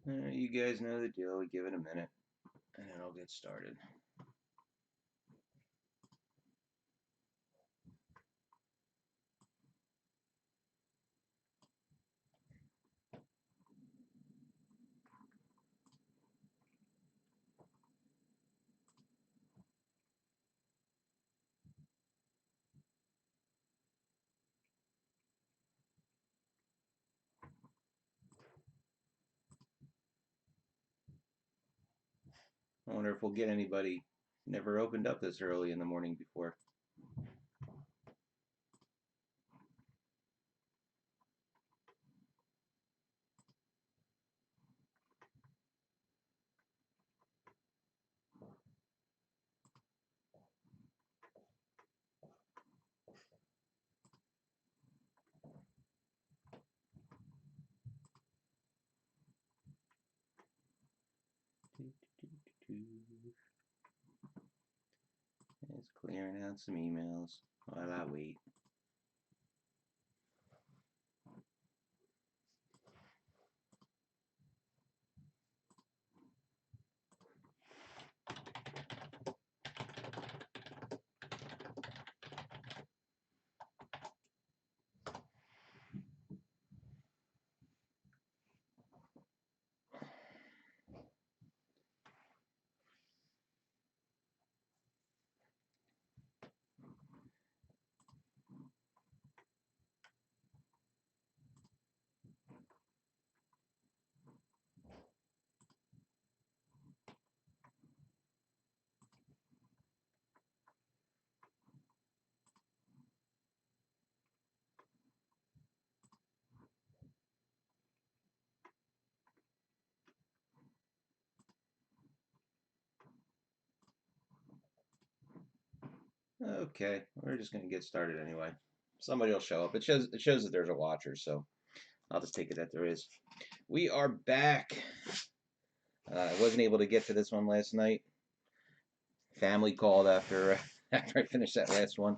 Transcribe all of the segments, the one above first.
You guys know the deal. We give it a minute, and then I'll get started. I wonder if we'll get anybody never opened up this early in the morning before. It's clearing out some emails while I wait. Okay, we're just gonna get started anyway. Somebody will show up. It shows that there's a watcher, so I'll just take it that there is. We are back. I wasn't able to get to this one last night. Family called after after I finished that last one.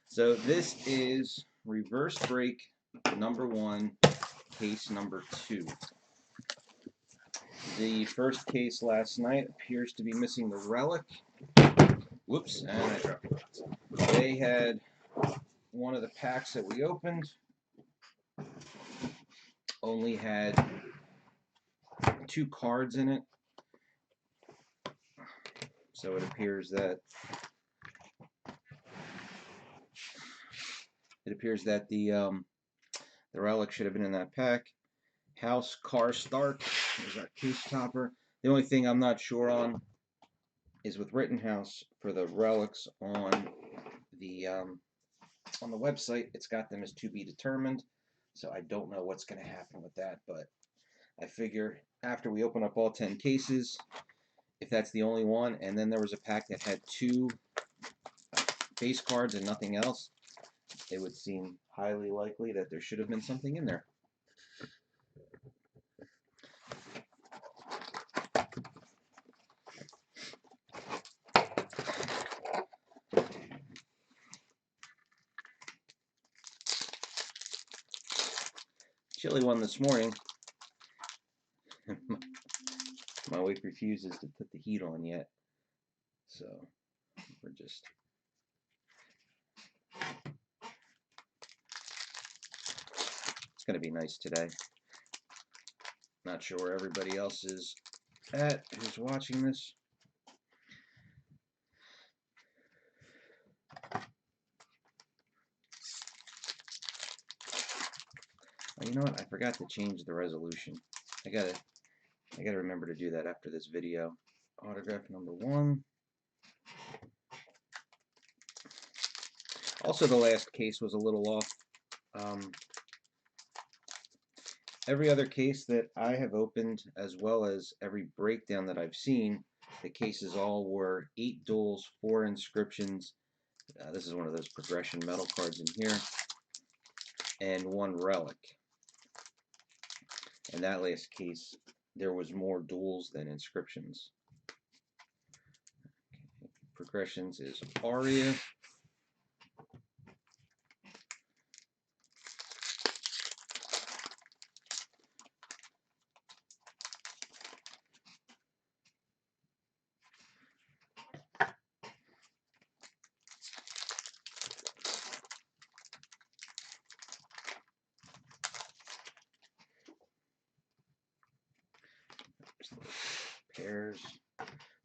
So this is reverse break number 1, case number 2. The first case last night appears to be missing the relic. Whoops, and I dropped it. They had one of the packs that we opened only had 2 cards in it. So it appears that the relic should have been in that pack. House Car Stark is our case topper. The only thing I'm not sure on is with Rittenhouse for the relics on the website. It's got them as to be determined, so I don't know what's going to happen with that. But I figure after we open up all 10 cases, if that's the only one, and then there was a pack that had 2 base cards and nothing else, it would seem highly likely that there should have been something in there. Chilly one this morning. My wife refuses to put the heat on yet, so we're just. It's going to be nice today. Not sure where everybody else is at who's watching this. Oh, you know what? I forgot to change the resolution. I gotta remember to do that after this video. Autograph number 1. Also, the last case was a little off. Every other case that I have opened, as well as every breakdown that I've seen, the cases all were 8 duels, 4 inscriptions. This is one of those progression metal cards in here, and 1 relic. In that last case, there was more duels than inscriptions. Okay. Progressions is Aria.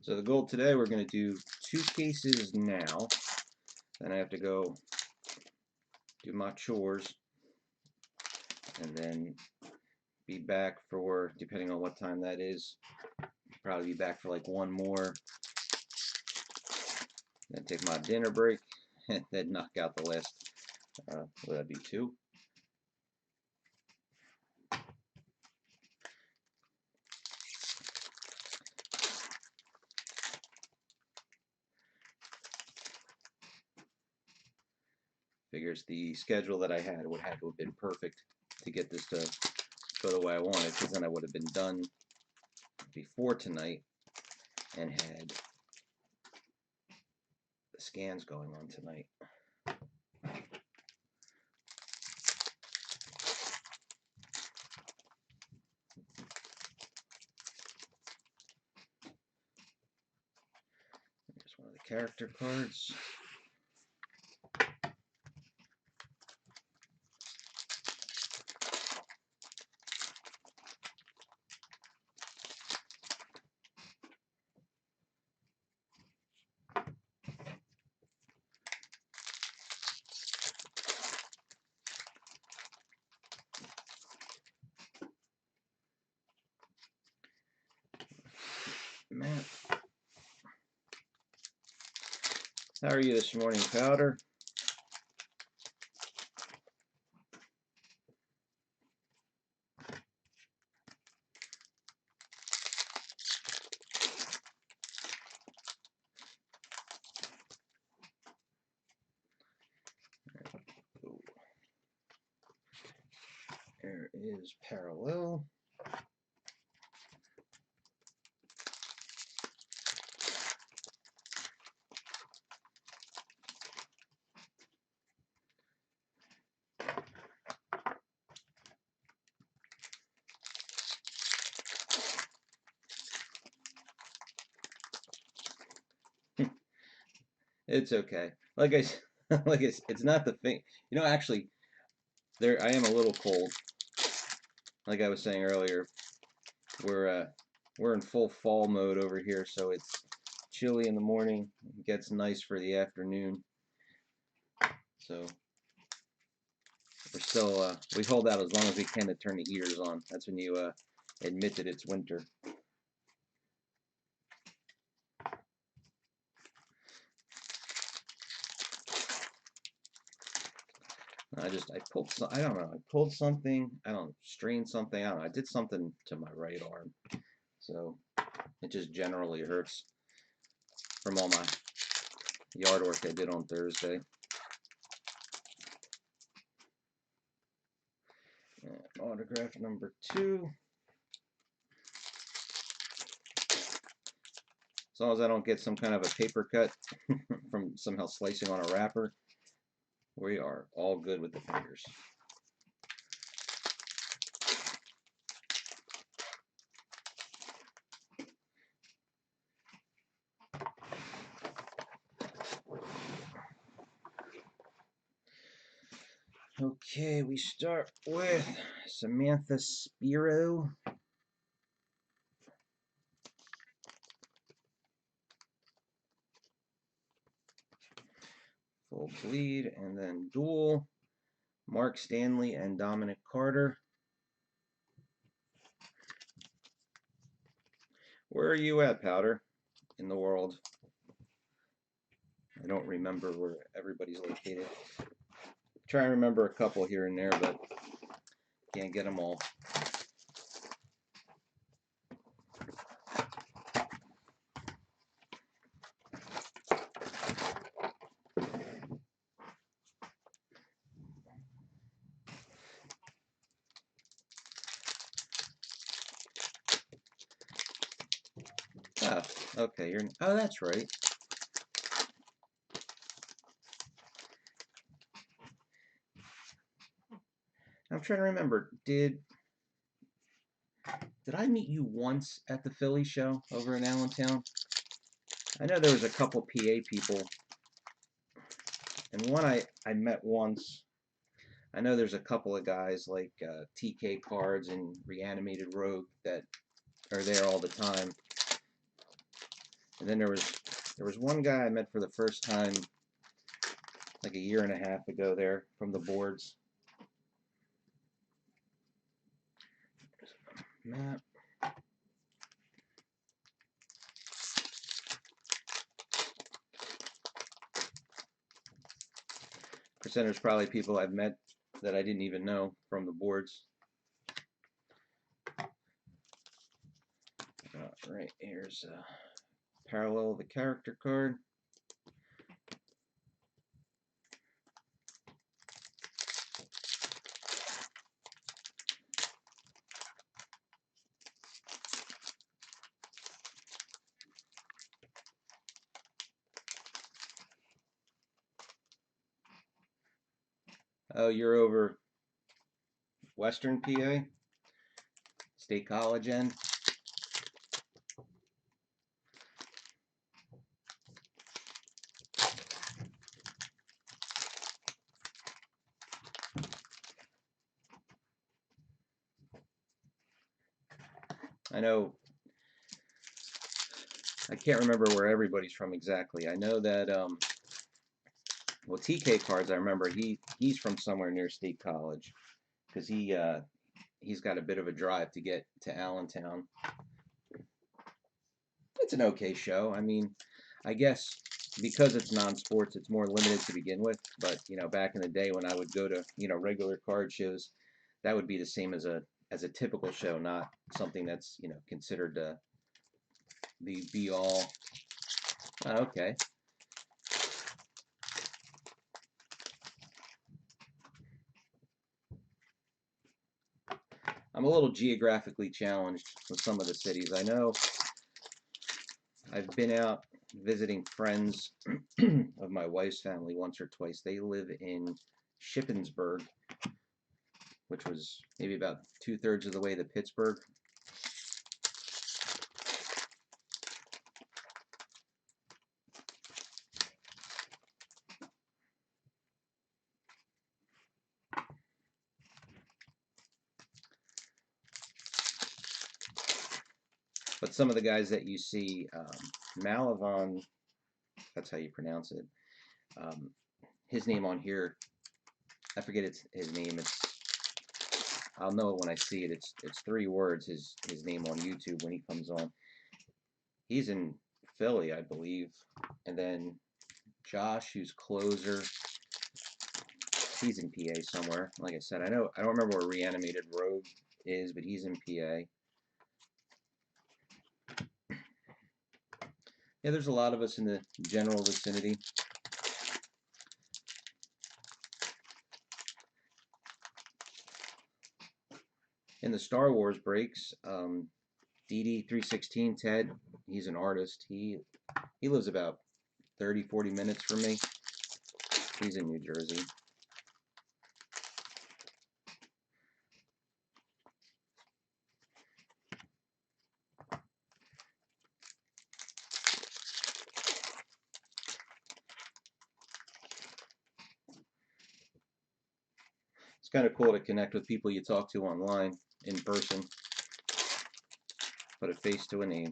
So the goal today, we're going to do 2 cases now. Then I have to go do my chores and then be back for, depending on what time that is, probably be back for like 1 more. Then take my dinner break and then knock out the last, what would that be, 2? Figures the schedule that I had would have to have been perfect to get this to go the way I wanted, because then I would have been done before tonight and had the scans going on tonight. Here's one of the character cards. Matt, how are you this morning, Powder? There is Parallel. It's okay. Like I, it's not the thing. You know, actually, I am a little cold. Like I was saying earlier, we're in full fall mode over here, so it's chilly in the morning. It gets nice for the afternoon. So we're still we hold out as long as we can to turn the heaters on. That's when you admit that it's winter. I pulled something, I don't know, strained something, I don't know, I did something to my right arm. So it just generally hurts from all my yard work I did on Thursday. And autograph number 2. As long as I don't get some kind of a paper cut from somehow slicing on a wrapper, we are all good with the fingers. Okay, we start with Samantha Spiro. Full bleed, and then dual, Mark Stanley and Dominic Carter. Where are you at, Powder, in the world? I don't remember where everybody's located. Try and remember a couple here and there, but can't get them all. Oh, okay, oh, that's right. I'm trying to remember, did I meet you once at the Philly show over in Allentown? I know there was a couple PA people, and one I met once. I know there's a couple of guys like TK Cards and Reanimated Rogue that are there all the time. And then there was one guy I met for the first time like a year and a half ago there from the boards. Map. There's probably people I've met that I didn't even know from the boards. Right, here's a parallel of the character card. Oh, you're over Western PA? State College end? I know, I can't remember where everybody's from exactly. I know that, well, TK Cards, I remember he's from somewhere near State College because he's got a bit of a drive to get to Allentown. It's an okay show. I mean, I guess because it's non-sports, it's more limited to begin with. But back in the day when I would go to regular card shows, that would be the same as a typical show, not something that's considered the be all. Oh, okay. I'm a little geographically challenged with some of the cities. I know I've been out visiting friends of my wife's family once or twice. They live in Shippensburg, which was maybe about 2/3 of the way to Pittsburgh. But some of the guys that you see, Malavon, that's how you pronounce it. His name on here, I forget his name. I'll know it when I see it. It's 3 words. His name on YouTube when he comes on. He's in Philly, I believe. And then Josh, who's closer, he's in PA somewhere. Like I said, I don't remember where Reanimated Rogue is, but he's in PA. Yeah, there's a lot of us in the general vicinity. In the Star Wars breaks, DD316 Ted, he's an artist. He lives about 30-40 minutes from me. He's in New Jersey. It's kind of cool to connect with people you talk to online, in person. Put a face to a name.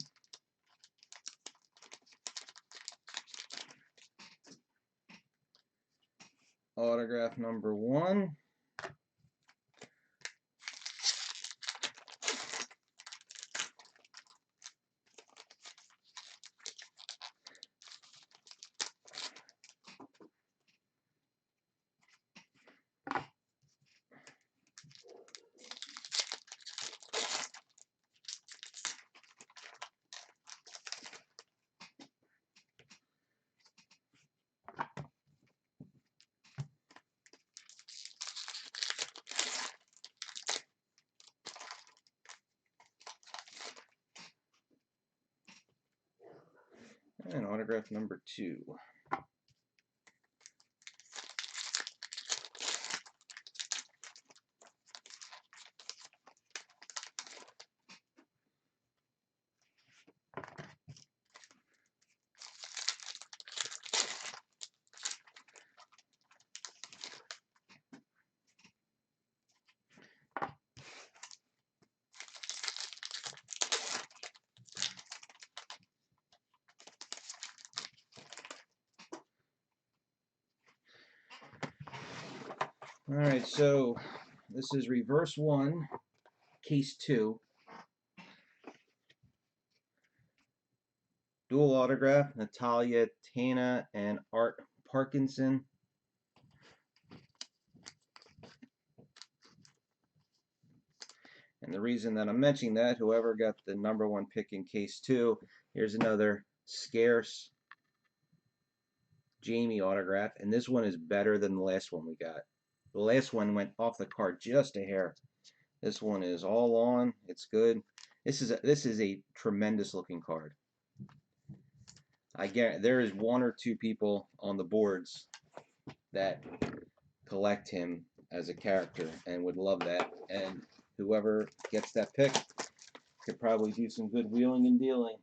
Autograph number 1. And autograph number 2. Alright, so this is reverse 1, case 2. Dual autograph, Natalia Tana and Art Parkinson. And the reason that I'm mentioning that, whoever got the #1 pick in case 2, here's another scarce Jamie autograph, and this one is better than the last one we got. The last one went off the card just a hair. This one is all on. It's good. This is a tremendous looking card. I guarantee there is 1 or 2 people on the boards that collect him as a character and would love that. And whoever gets that pick could probably do some good wheeling and dealing.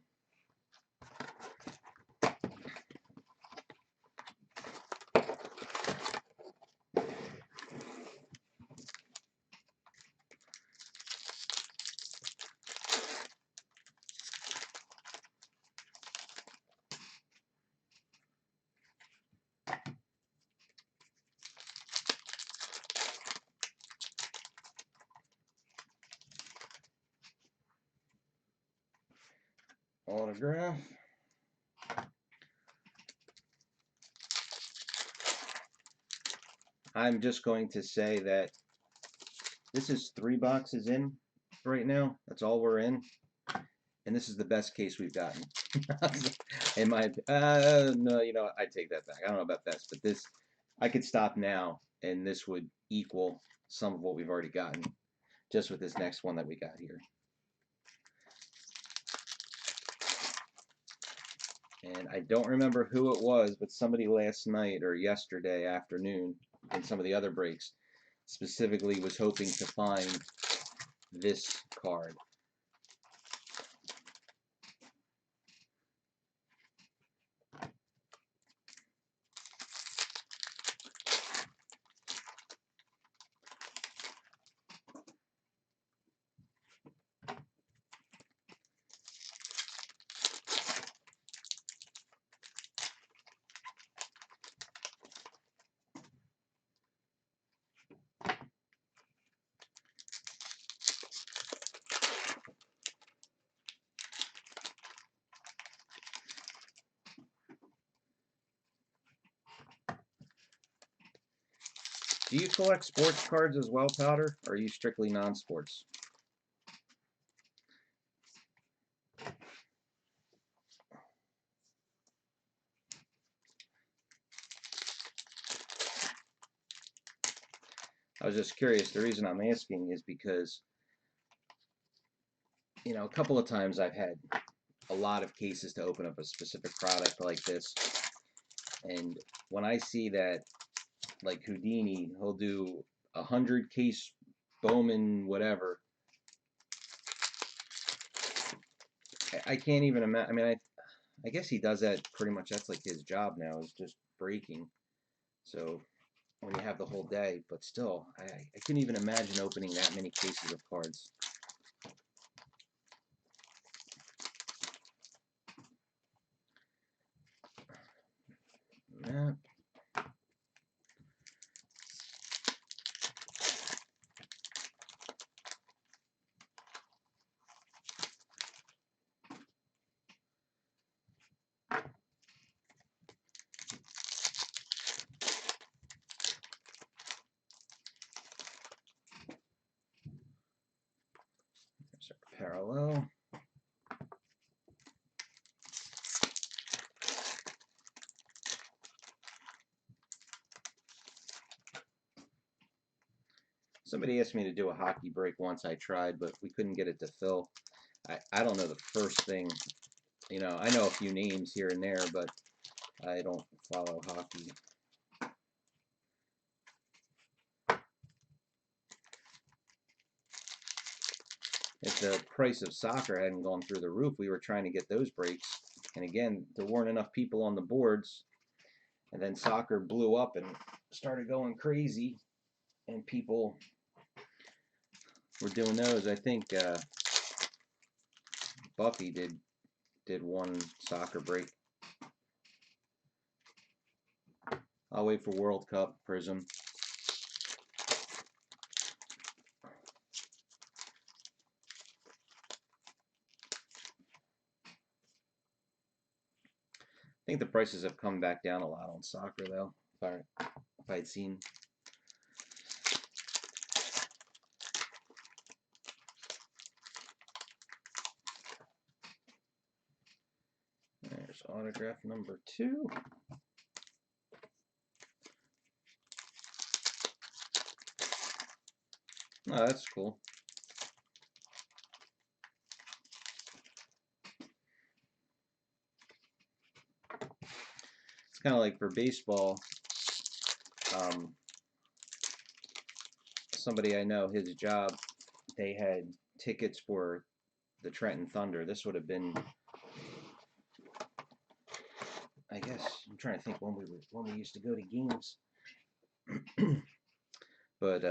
Autograph. I'm just going to say that this is 3 boxes in right now. That's all we're in. And this is the best case we've gotten. In my no, you know, I take that back. I don't know about best, but this, I could stop now and this would equal some of what we've already gotten just with this next one that we got here. And I don't remember who it was, but somebody last night or yesterday afternoon in some of the other breaks specifically was hoping to find this card. Do you collect sports cards as well, Powder, or are you strictly non-sports? I was just curious. The reason I'm asking is because, you know, a couple of times I've had a lot of cases to open up a specific product like this, and when I see that, like Houdini, he'll do 100 case Bowman whatever. I can't even imagine. I mean, I guess he does that pretty much. That's like his job now, is just breaking. So when you have the whole day, but still, I couldn't even imagine opening that many cases of cards. Yeah. There's our parallel. Somebody asked me to do a hockey break once. I tried, but we couldn't get it to fill. I don't know the first thing. You know, I know a few names here and there, but I don't follow hockey. If the price of soccer hadn't gone through the roof, we were trying to get those breaks. And again, there weren't enough people on the boards. And then soccer blew up and started going crazy. And people were doing those. I think Buffy did one soccer break. I'll wait for World Cup Prism. think the prices have come back down a lot on soccer, though. If I'd seen. There's autograph number 2. Oh, that's cool. It's kind of like for baseball. Somebody I know, his job, they had tickets for the Trenton Thunder. This would have been, I guess, I'm trying to think when we used to go to games. But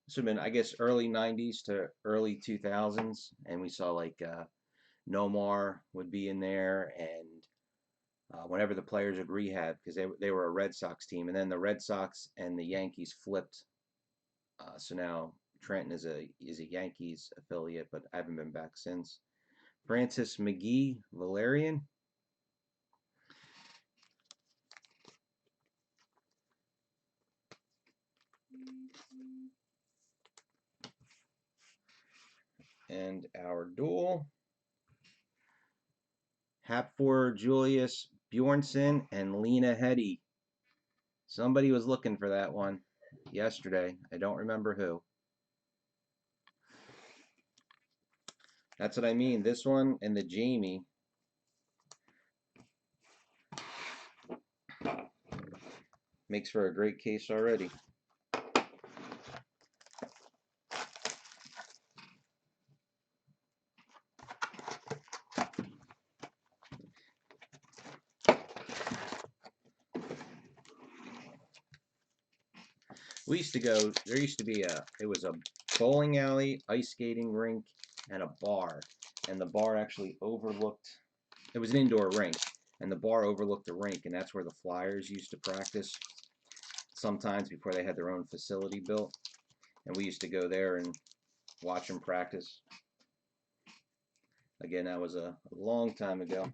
this would have been, I guess, early 90s to early 2000s, and we saw like Nomar would be in there, and whenever the players would rehab, because they were a Red Sox team, and then the Red Sox and the Yankees flipped. So now Trenton is a Yankees affiliate, but I haven't been back since. Francis McGee, Valerian. And our duel. Hapfor Julius Bjornsson and Lena Headey. Somebody was looking for that one yesterday. I don't remember who. That's what I mean. This one and the Jamie. Makes for a great case already. We used to go, there used to be it was a bowling alley, ice skating rink, and a bar. And the bar actually overlooked, it was an indoor rink, and the bar overlooked the rink, and that's where the Flyers used to practice sometimes before they had their own facility built. And we used to go there and watch them practice. Again, that was a long time ago.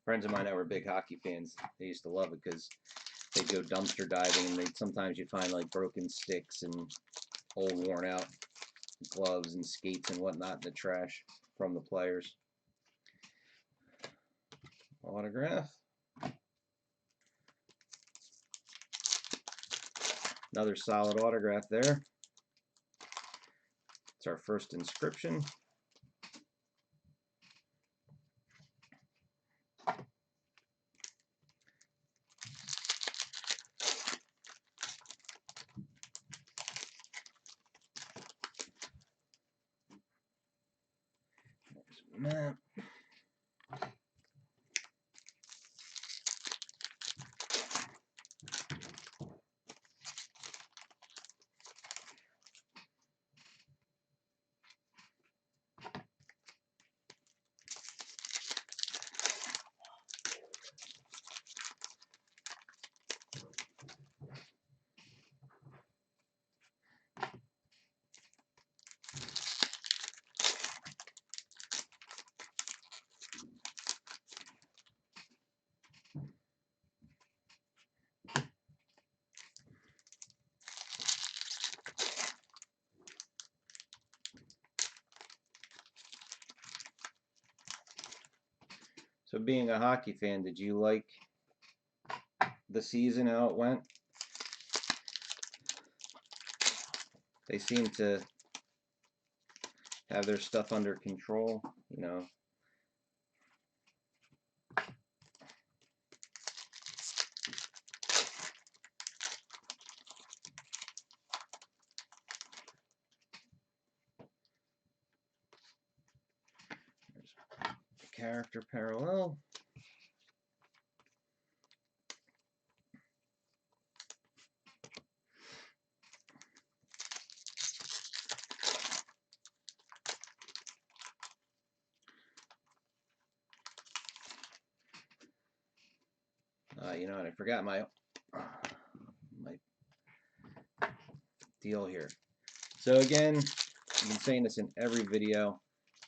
Friends of mine that were big hockey fans, they used to love it because they'd go dumpster diving, and sometimes you'd find like broken sticks and old worn out gloves and skates and whatnot in the trash from the players. Autograph. Another solid autograph there. It's our first inscription. There's a map. So being a hockey fan, did you like the season, how it went? They seem to have their stuff under control, you know. There's the character parallel. You know, and I forgot my deal here. So again, I've been saying this in every video.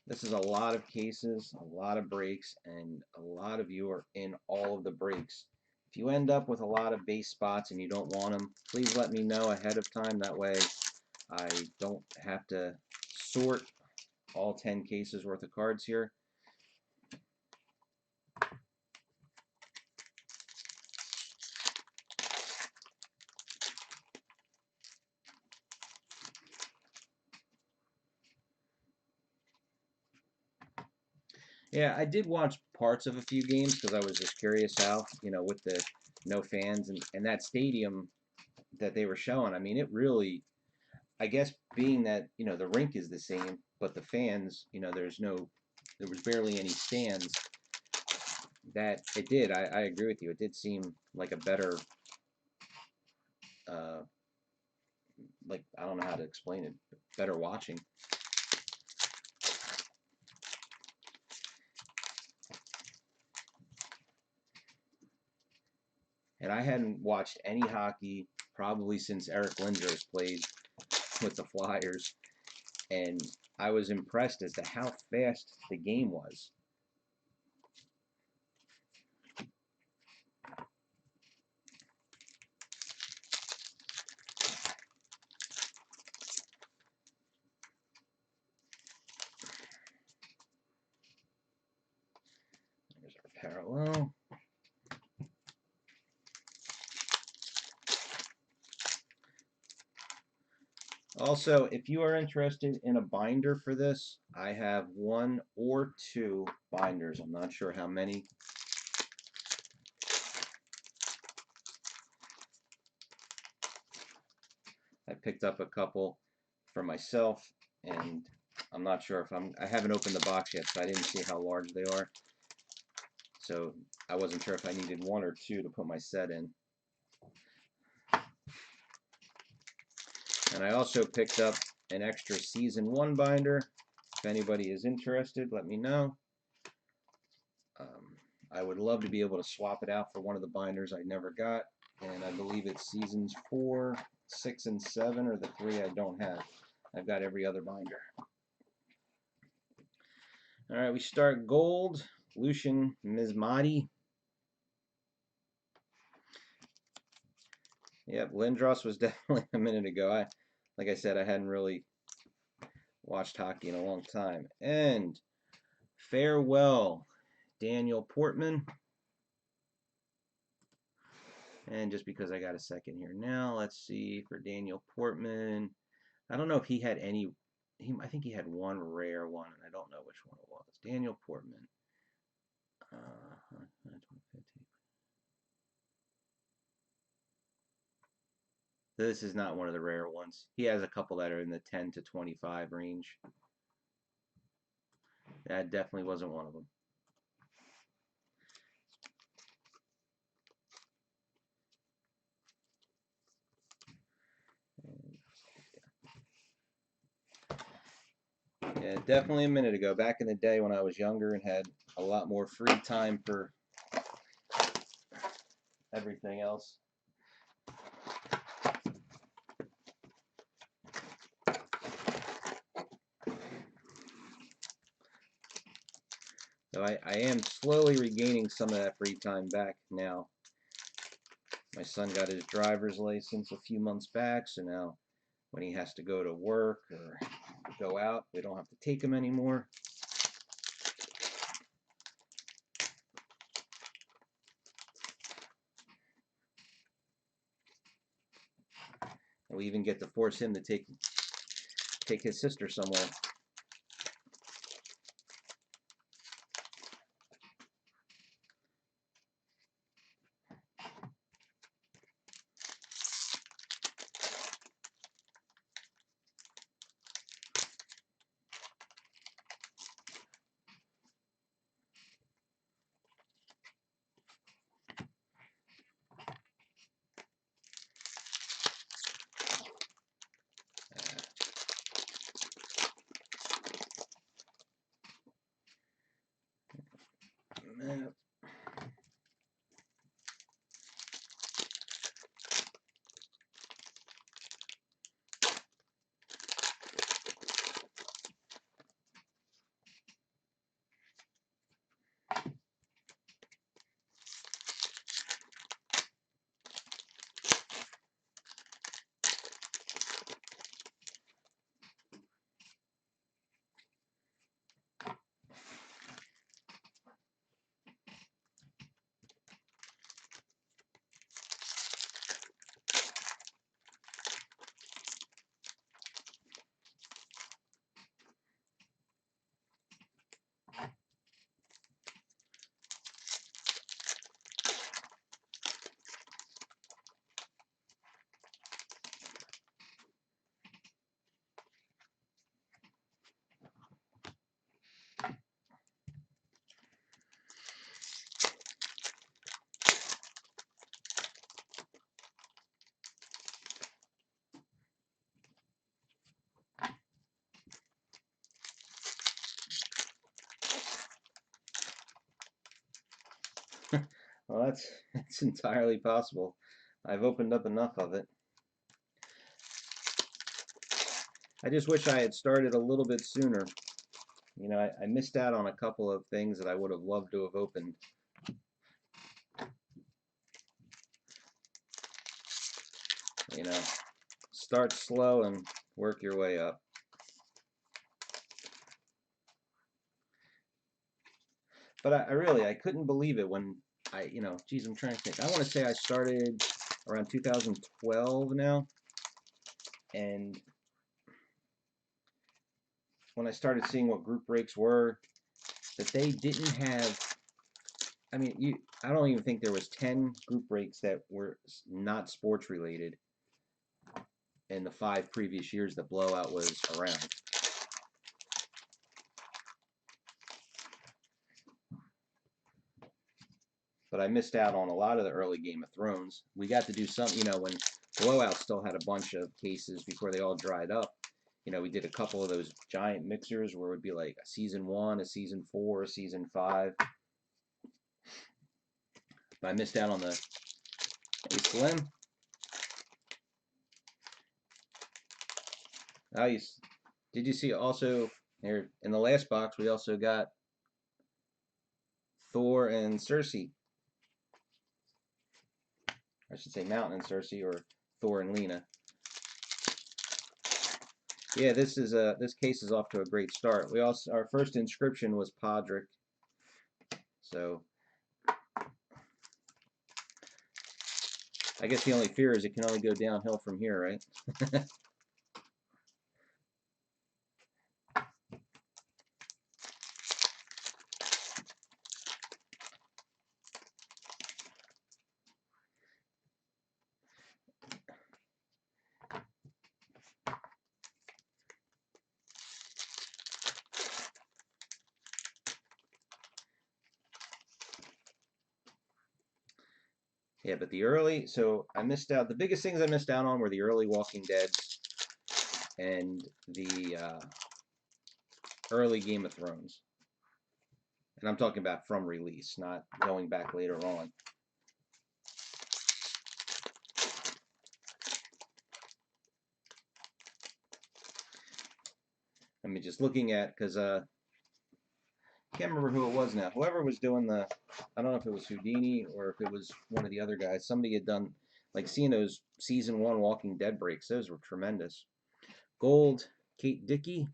This is a lot of cases, a lot of breaks, and a lot of you are in all of the breaks. If you end up with a lot of base spots and you don't want them, please let me know ahead of time. That way I don't have to sort all 10 cases worth of cards here. Yeah, I did watch parts of a few games because I was just curious how, you know, with the no fans and that stadium that they were showing. I mean, it really, I guess being that, you know, the rink is the same, but the fans, you know, there was barely any stands, that it did. I agree with you. It did seem like a better, like, I don't know how to explain it, better watching. And I hadn't watched any hockey probably since Eric Lindros played with the Flyers, and I was impressed as to how fast the game was. There's our parallel. Also, if you are interested in a binder for this, I have 1 or 2 binders. I'm not sure how many. I picked up a couple for myself, and I'm not sure if I haven't opened the box yet, so I didn't see how large they are. So I wasn't sure if I needed 1 or 2 to put my set in. And I also picked up an extra Season 1 binder. If anybody is interested, let me know. I would love to be able to swap it out for one of the binders I never got. And I believe it's Seasons 4, 6, and 7 are the 3 I don't have. I've got every other binder. Alright, we start gold. Lucian Mizmotti. Yep, Lindros was definitely a minute ago. Like I said, I hadn't really watched hockey in a long time. And farewell, Daniel Portman. And just because I got a second here now, let's see for Daniel Portman. I don't know if he had any. I think he had 1 rare one, and I don't know which one it was. Daniel Portman. This is not one of the rare ones. He has a couple that are in the 10 to 25 range. That definitely wasn't one of them. Yeah, definitely a minute ago. Back in the day when I was younger and had a lot more free time for everything else. So I am slowly regaining some of that free time back now. My son got his driver's license a few months back, so now when he has to go to work or go out, we don't have to take him anymore. And we even get to force him to take his sister somewhere. that's entirely possible. I've opened up enough of it. I just wish I had started a little bit sooner. You know, I missed out on a couple of things that I would have loved to have opened. You know, start slow and work your way up. But I couldn't believe it when geez, I'm trying to think. I want to say I started around 2012 now. And when I started seeing what group breaks were, that they didn't have, I mean, I don't even think there was 10 group breaks that were not sports related in the 5 previous years that Blowout was around. But I missed out on a lot of the early Game of Thrones. We got to do some, when Blowout still had a bunch of cases before they all dried up. We did a couple of those giant mixers where it would be like a season 1, a season 4, a season 5. But I missed out on the Slim. Did you see also here in the last box we also got Thor and Cersei. I should say Mountain and Cersei, or Thor and Lena. Yeah, this case is off to a great start. Our first inscription was Podrick. So I guess the only fear is it can only go downhill from here, right? Yeah, but so I missed out. The biggest things I missed out on were the early Walking Dead and the early Game of Thrones. And I'm talking about from release, not going back later on. I mean, just looking at, because I can't remember who it was now. Whoever was doing I don't know if it was Houdini or if it was one of the other guys. Somebody had done, like, seeing those season 1 Walking Dead breaks. Those were tremendous. Gold, Kate Dickie.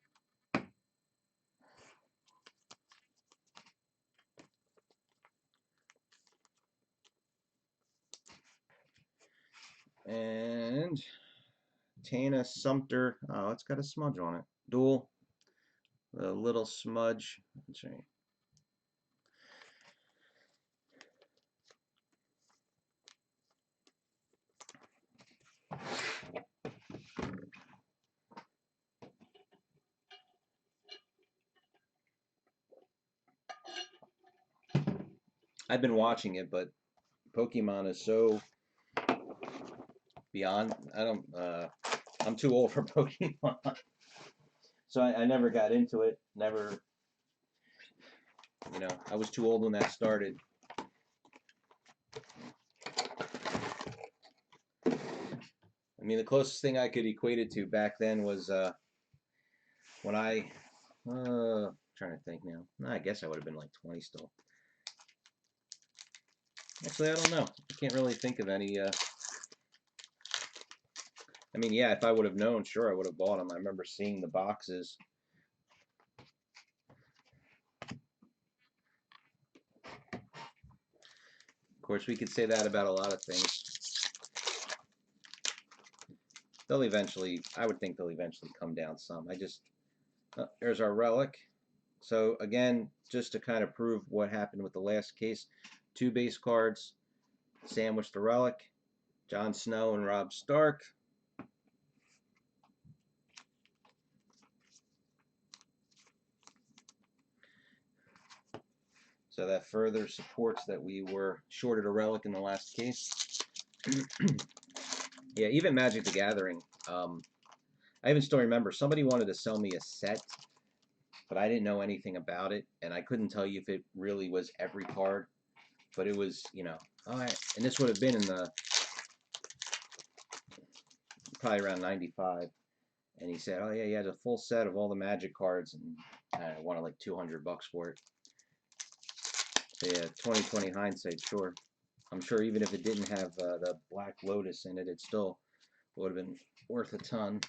And Tana Sumter. Oh, it's got a smudge on it. Dual. A little smudge. Let's see. I've been watching it, but Pokemon is so beyond. I'm too old for Pokemon. So I never got into it. Never, I was too old when that started. I mean, the closest thing I could equate it to back then was when I'm trying to think now. I guess I would have been like 20 still. Actually, I don't know. I can't really think of any. I mean, yeah, if I would have known, sure, I would have bought them. I remember seeing the boxes. Of course, we could say that about a lot of things. They'll eventually, I would think they'll eventually come down some. There's our relic. So again, just to kind of prove what happened with the last case, 2 base cards, sandwich the relic, Jon Snow and Robb Stark. So that further supports that we were shorted a relic in the last case. Yeah, even Magic the Gathering. I even still remember somebody wanted to sell me a set, but I didn't know anything about it, and I couldn't tell you if it really was every card. but it was, you know, and this would have been in the probably around 95. And he said, "Oh yeah, he has a full set of all the Magic cards, and I wanted like $200 for it." So yeah, 2020 hindsight, sure. I'm sure even if it didn't have the Black Lotus in it, it still would have been worth a ton.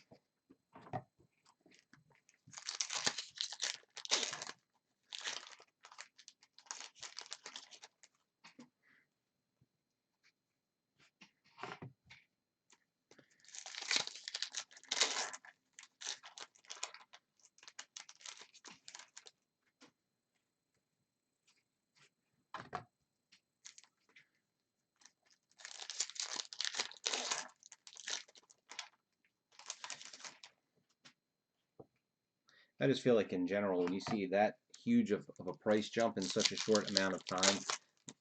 I just feel like in general, when you see that huge of a price jump in such a short amount of time,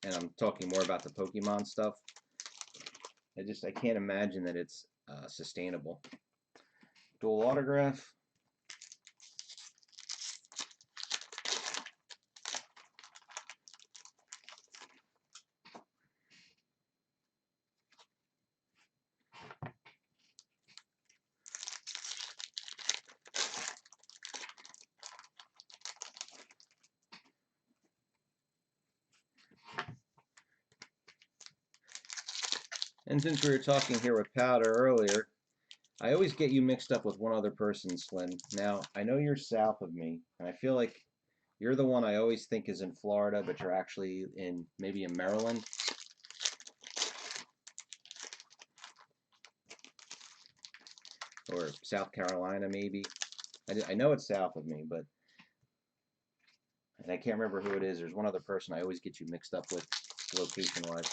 and I'm talking more about the Pokemon stuff, I can't imagine that it's sustainable. Dual autograph. And since we were talking here with Powder earlier, I always get you mixed up with one other person, Slim. Now, I know you're south of me, and I feel like you're the one I always think is in Florida, but you're actually maybe in Maryland. Or South Carolina, maybe. I know it's south of me, but and I can't remember who it is. There's one other person I always get you mixed up with, location-wise.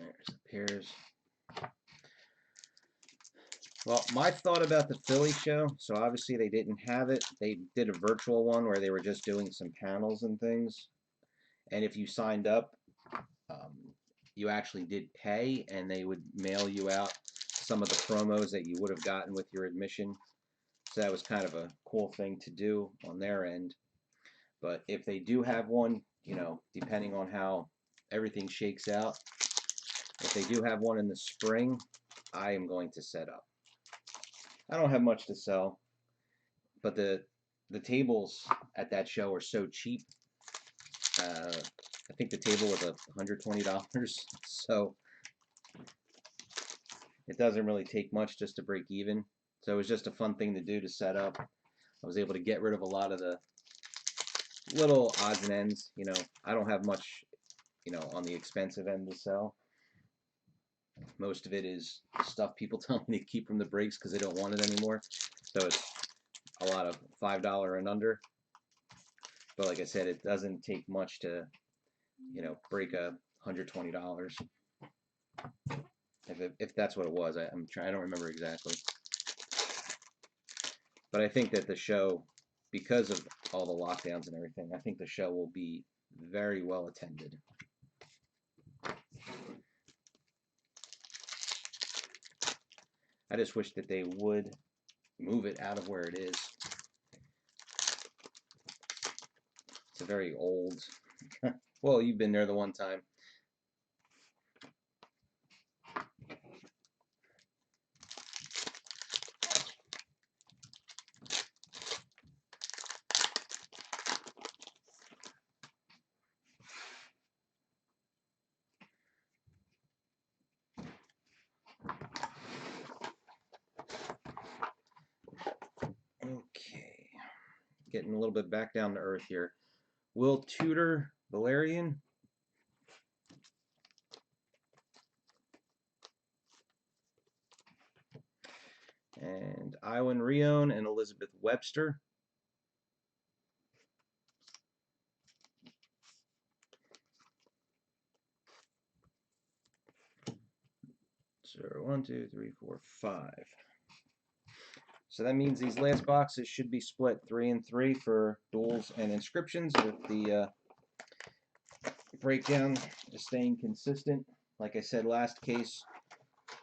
There's the pairs. Well, my thought about the Philly show, so obviously they didn't have it. They did a virtual one where they were just doing some panels and things. And if you signed up, um, you actually did pay, and they would mail you out some of the promos that you would have gotten with your admission. So that was kind of a cool thing to do on their end. But if they do have one, you know, depending on how everything shakes out, if they do have one in the spring, I am going to set up. I don't have much to sell, but the tables at that show are so cheap. I think the table was $120, so it doesn't really take much just to break even. So it was just a fun thing to do to set up. I was able to get rid of a lot of the little odds and ends. You know, I don't have much, you know, on the expensive end to sell. Most of it is stuff people tell me to keep from the breaks because they don't want it anymore. So it's a lot of $5 and under. But like I said, it doesn't take much to, you know, break $120. If that's what it was, I'm trying. I don't remember exactly. But I think that the show, because of all the lockdowns and everything, I think the show will be very well attended. I just wish that they would move it out of where it is. It's a very old. Well, you've been there the one time. Okay, getting a little bit back down to earth here. Will Tudor Valerian. And Iwan Rion and Elizabeth Webster. So 1, 2, 3, 4, 5. So that means these last boxes should be split 3 and 3 for duels and inscriptions, with the breakdown is staying consistent. Like I said, last case,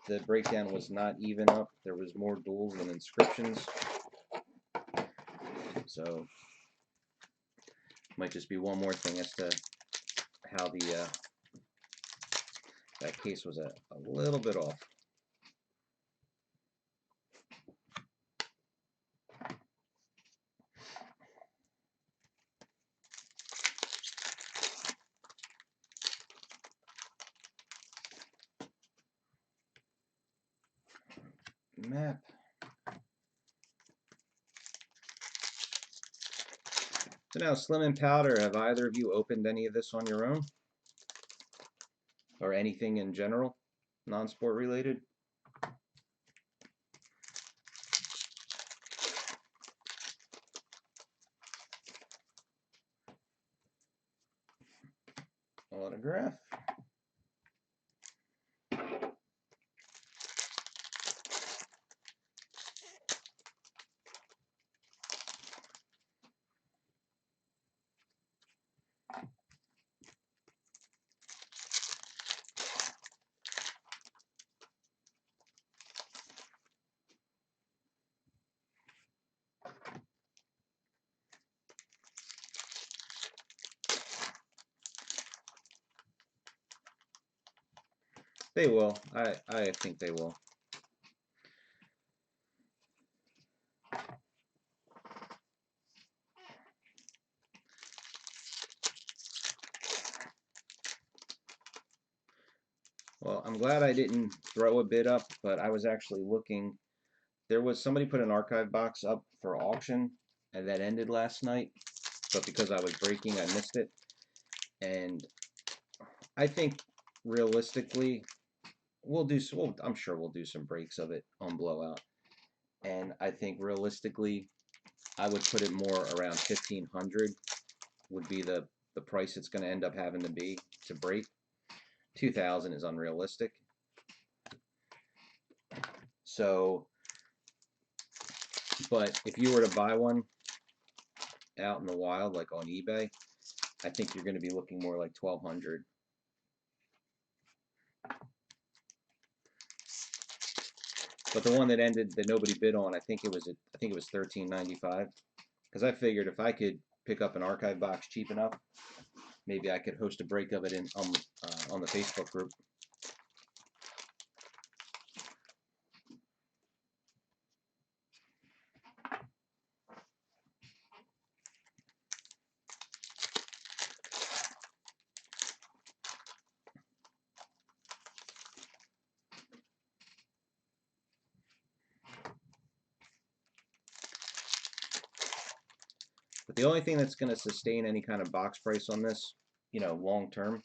the breakdown was not even up. There was more duels than inscriptions. So might just be one more thing as to how the that case was a little bit off. Map. So now, Slim and Powder, have either of you opened any of this on your own? Or anything in general, non-sport related? Autograph. They will. I think they will. Well, I'm glad I didn't throw a bid up, but I was actually looking. There was somebody put an archive box up for auction, and that ended last night. But because I was breaking, I missed it. And I think realistically, I'm sure we'll do some breaks of it on Blowout. And I think realistically, I would put it more around 1,500 would be the price it's going to end up having to be to break. 2,000 is unrealistic. So, but if you were to buy one out in the wild, like on eBay, I think you're going to be looking more like 1,200. But the one that ended that nobody bid on, I think it was $13.95. Because I figured if I could pick up an archive box cheap enough, maybe I could host a break of it on the Facebook group. But the only thing that's going to sustain any kind of box price on this, long term,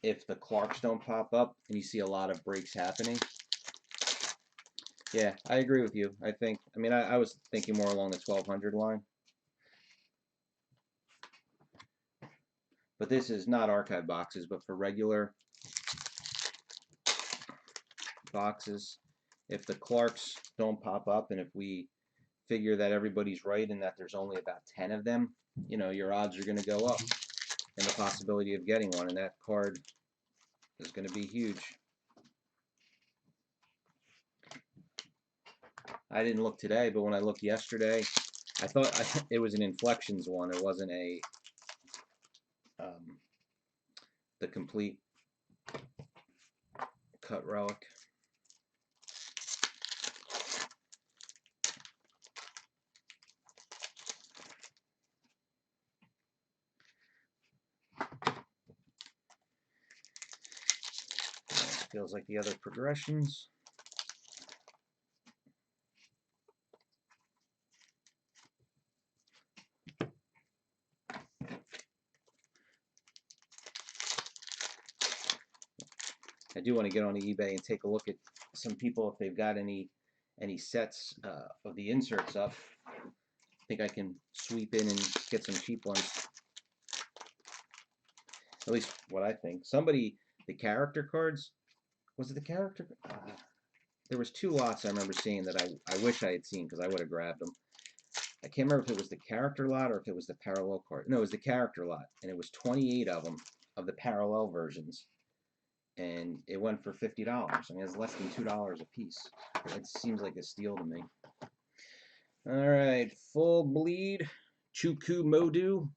if the Clarks don't pop up and you see a lot of breaks happening. Yeah, I agree with you. I was thinking more along the 1,200 line. But this is not archive boxes, but for regular boxes, if the Clarks don't pop up and if we figure that everybody's right and that there's only about 10 of them, your odds are going to go up and the possibility of getting one, and that card is going to be huge. I didn't look today, but when I looked yesterday, I thought it was an Inflections one. It wasn't the complete cut relic. Feels like the other progressions. I do want to get on eBay and take a look at some people if they've got any sets of the inserts up. I think I can sweep in and get some cheap ones. At least what I think. Somebody, the character cards, was it the character? there was two lots I remember seeing that I wish I had seen because I would have grabbed them. I can't remember if it was the character lot or if it was the parallel card. No, it was the character lot, and it was 28 of them of the parallel versions, and it went for $50. I mean, it's less than $2 a piece. It seems like a steal to me. All right, full bleed, Chuku Modu.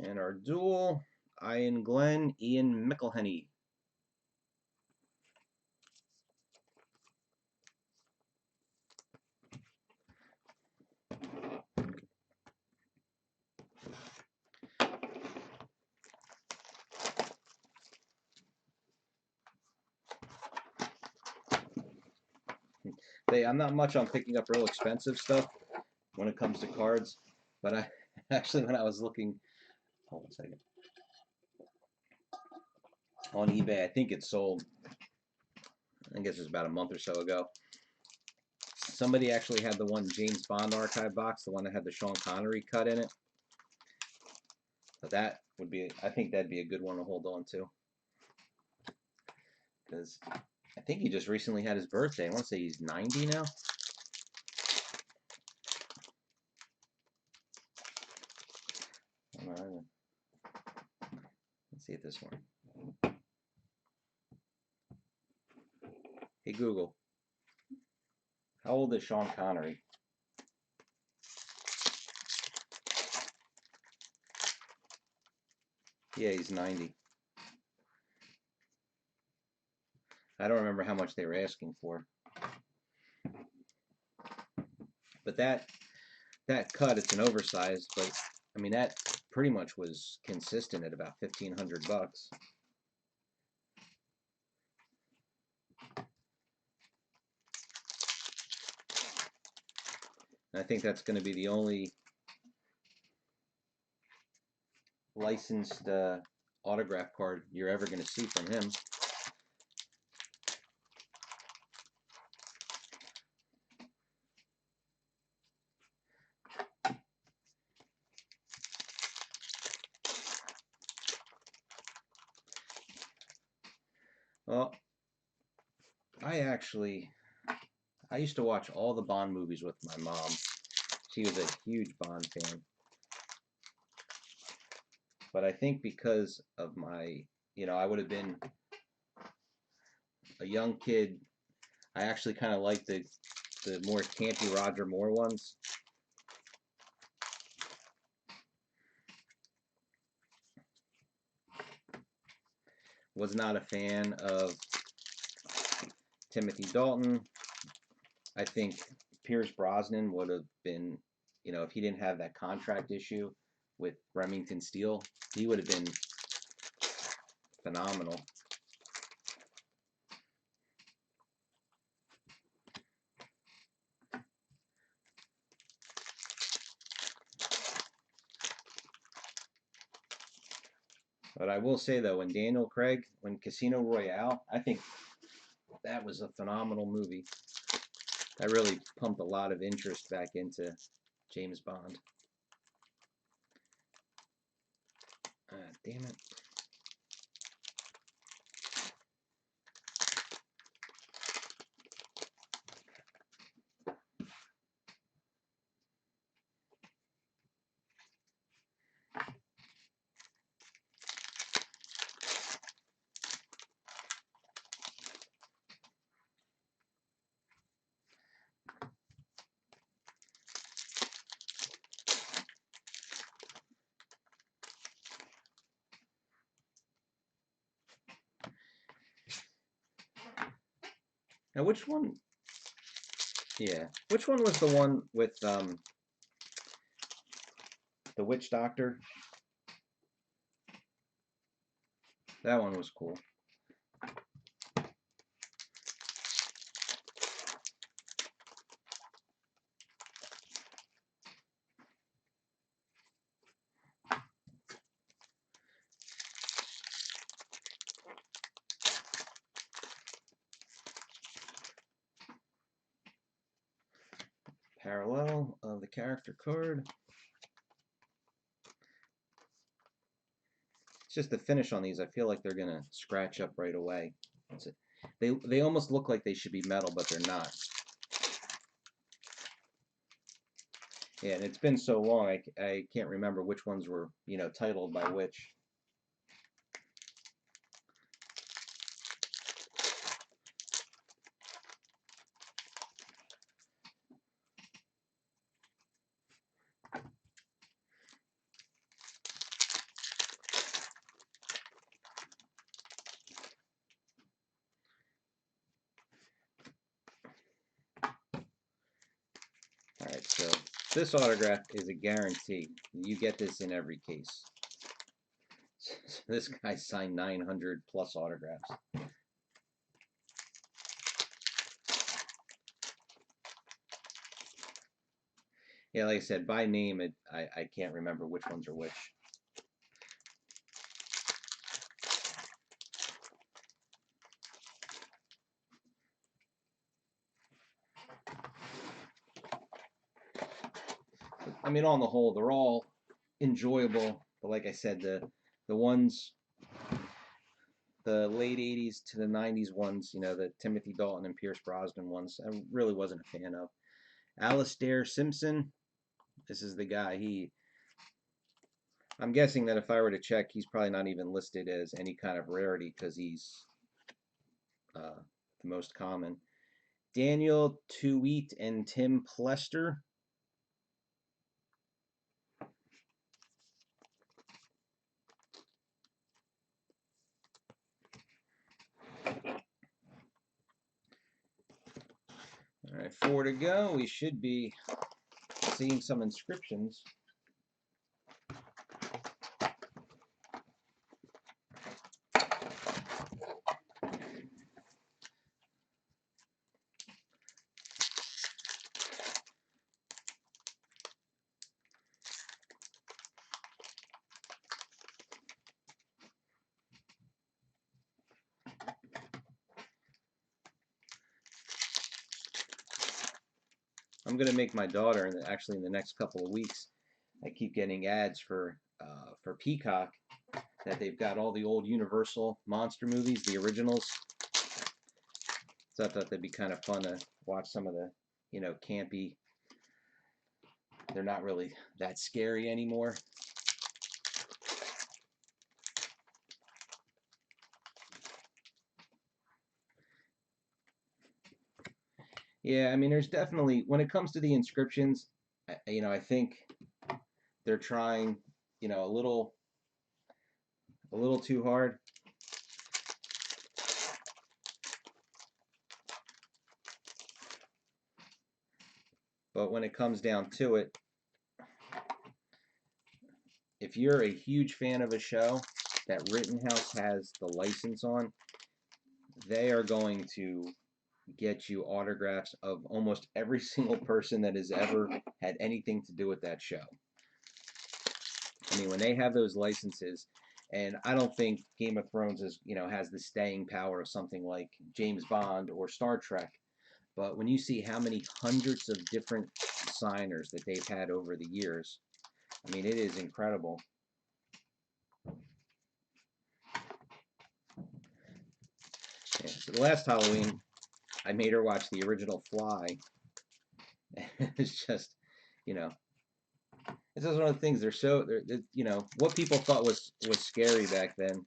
And our duel, Ian Glenn, Ian McElhenney. I'm not much on picking up real expensive stuff when it comes to cards, but I actually, when I was looking, hold on a second, on eBay, I think it sold, I guess it was about a month or so ago. Somebody actually had the one James Bond archive box, the one that had the Sean Connery cut in it. But that would be, I think that'd be a good one to hold on to. Because I think he just recently had his birthday. I want to say he's 90 now. Let's see if this one. Hey Google, how old is Sean Connery? Yeah, he's 90. I don't remember how much they were asking for. But that cut, it's an oversized, but I mean that pretty much was consistent at about $1,500. And I think that's going to be the only licensed autograph card you're ever going to see from him. Well, I used to watch all the Bond movies with my mom. She was a huge Bond fan. But I think because of my, I would have been a young kid. I actually kind of like the more campy Roger Moore ones. Was not a fan of Timothy Dalton. I think Pierce Brosnan would have been, if he didn't have that contract issue with Remington Steele, he would have been phenomenal. But I will say though, when Daniel Craig, when Casino Royale, I think that was a phenomenal movie. That really pumped a lot of interest back into James Bond. Damn it. Now, which one? Yeah, which one was the one with the Witch Doctor? That one was cool. Parallel of the character card. just the finish on these. I feel like they're gonna scratch up right away. They almost look like they should be metal, but they're not. Yeah, and it's been so long, I can't remember which ones were, you know, titled by which. All right, so this autograph is a guarantee. You get this in every case. So this guy signed 900 plus autographs. Yeah, like I said, by name, I can't remember which ones are which. I mean, on the whole, they're all enjoyable. But like I said, the ones, the late 80s to the 90s ones, you know, the Timothy Dalton and Pierce Brosnan ones, I really wasn't a fan of. Alastair Simpson, this is the guy. I'm guessing that if I were to check, he's probably not even listed as any kind of rarity because he's the most common. Daniel Tuite and Tim Plester. All right, 4 to go. We should be seeing some inscriptions. I'm gonna make my daughter, actually in the next couple of weeks, I keep getting ads for Peacock that they've got all the old Universal monster movies, the originals. So I thought that'd be kind of fun to watch some of the, you know, campy. They're not really that scary anymore. Yeah, I mean, there's definitely, when it comes to the inscriptions, you know, I think they're trying, you know, a little too hard. But when it comes down to it, if you're a huge fan of a show that Rittenhouse has the license on, they are going to get you autographs of almost every single person that has ever had anything to do with that show. I mean, when they have those licenses, and I don't think Game of Thrones is, you know, has the staying power of something like James Bond or Star Trek, but when you see how many hundreds of different signers that they've had over the years, I mean, it is incredible. Yeah, so the last Halloween, I made her watch the original Fly. It's just, you know, it's just one of the things. They're, you know, what people thought was scary back then.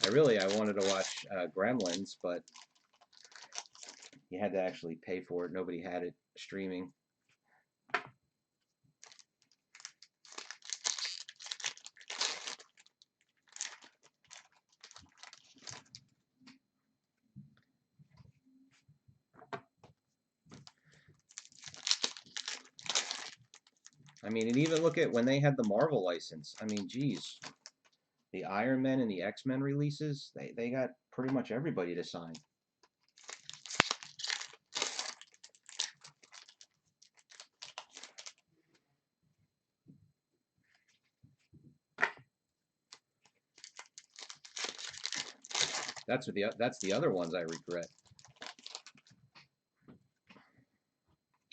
I wanted to watch Gremlins, but you had to actually pay for it. Nobody had it streaming. I mean, and even look at when they had the Marvel license. I mean, geez, the Iron Man and the X-Men releases, they got pretty much everybody to sign. That's the other ones I regret.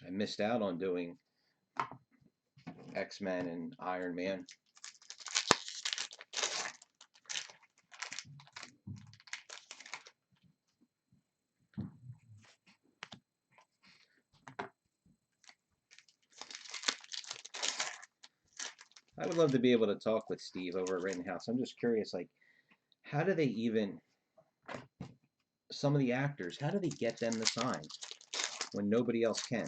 I missed out on doing X-Men and Iron Man. I would love to be able to talk with Steve over at Rittenhouse. I'm just curious, like, how do they even, some of the actors, how do they get them the signs when nobody else can?